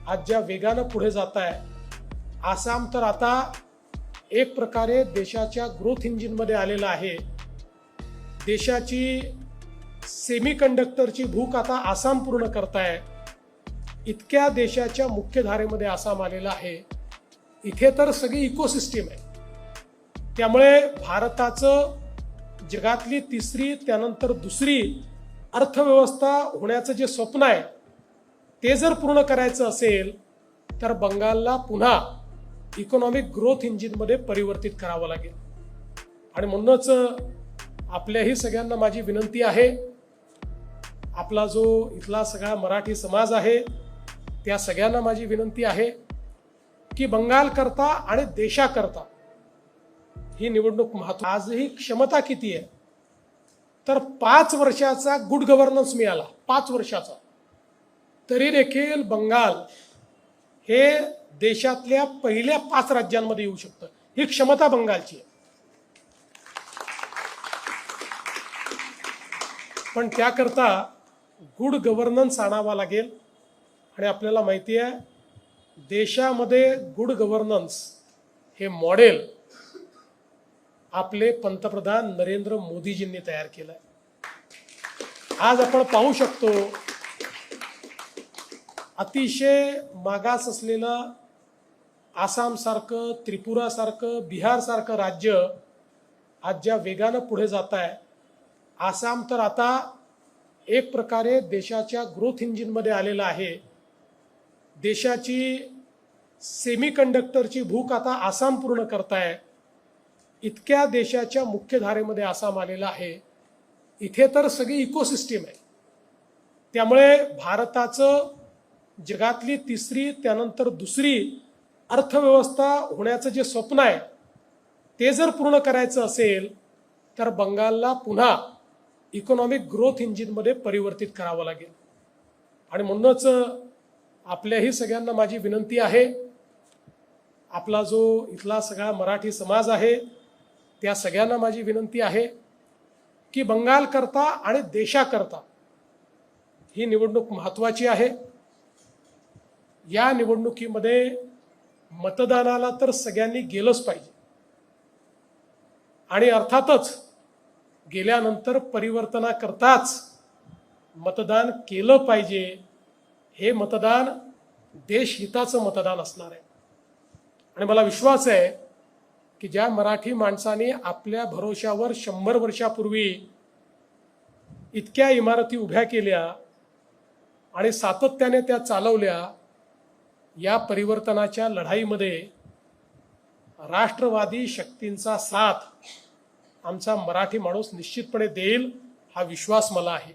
आज ज्या वेगानं पुढे जात आहे, आसाम तर आता एक प्रकारे देशाच्या ग्रोथ इंजिनमध्ये आलेला आहे। देशाची सेमीकंडक्टरची भूक आता आसाम पूर्ण करताय, इतक्या देशाच्या मुख्य धारेमध्ये आसाम आलेला आहे। इथे तर सगळी इकोसिस्टीम आहे। त्यामुळे भारताचं जगातली तिसरी त्यानंतर दुसरी अर्थव्यवस्था होण्याचं जे स्वप्न आहे ते जर पूर्ण करायचं असेल तर बंगालला पुन्हा इकॉनॉमिक ग्रोथ इंजिनमध्ये परिवर्तित करावं लागेल। आणि म्हणूनच आपल्याही सगळ्यांना माझी विनंती आहे, आपला जो इथला सगळा मराठी समाज आहे त्या सगळ्यांना माझी विनंती आहे की बंगाल करता आणि देशाकरता ही निवडणूक महत्त्वाची। आजही क्षमता किती आहे तर 5 वर्षाचा गुड गव्हर्नन्स मिळाला, 5 वर्षाचा, तरी देखील बंगाल हे देशातल्या पहिल्या 5 राज्यांमध्ये येऊ शकतं। ही क्षमता बंगालची आहे। पण त्याकरता गुड गव्हर्नन्स आणावा लागेल। आणि आपल्याला माहिती आहे देशामध्ये गुड गव्हर्नन्स हे मॉडेल आपले पंतप्रधान नरेंद्र मोदीजींनी तयार केलं आहे। आज आपण पाहू शकतो अतिशय मागास असलेलं आसामसारखं, त्रिपुरासारखं, बिहारसारखं राज्य आज ज्या वेगानं पुढे जात आहे, आसाम तर आता एक प्रकारे देशाच्या ग्रोथ इंजिनमध्ये आलेला आहे। देशाची सेमीकंडक्टरची भूक आता आसाम पूर्ण करताय, इतक्या देशाच्या मुख्य धारेमध्ये आसाम आलेला आहे। इथे तर सगळी इकोसिस्टीम आहे। त्यामुळे भारताचं जगातली तिसरी त्यानंतर दुसरी अर्थव्यवस्था होण्याचं जे स्वप्न आहे ते जर पूर्ण करायचं असेल तर बंगालला पुन्हा इकॉनॉमिक ग्रोथ इंजिनमध्ये परिवर्तित करावं लागेल। आणि म्हणूनच आपल्याही सगळ्यांना माझी विनंती आहे, आपला जो इथला सगळा मराठी समाज आहे त्या सगळ्यांना माझी विनंती आहे की बंगाल करता आणि देशाकरता ही निवडणूक महत्त्वाची आहे। या निवडणुकीमध्ये मतदानाला तर सगळ्यांनी गेलंच पाहिजे आणि अर्थातच गेल्यानंतर परिवर्तनाकरताच मतदान केलं पाहिजे। हे मतदान देशहिताचं मतदान असणार आहे। आणि मला विश्वास आहे की ज्या मराठी माणसाने आपल्या भरोशावर 100 वर्षापूर्वी इतक्या इमारती उभ्या केल्या आणि सातत्याने त्या चालवल्या, या परिवर्तनाच्या लढाईमध्ये राष्ट्रवादी शक्तींचा साथ आमचा मराठी माणूस निश्चितपणे देईल, हा विश्वास मला आहे।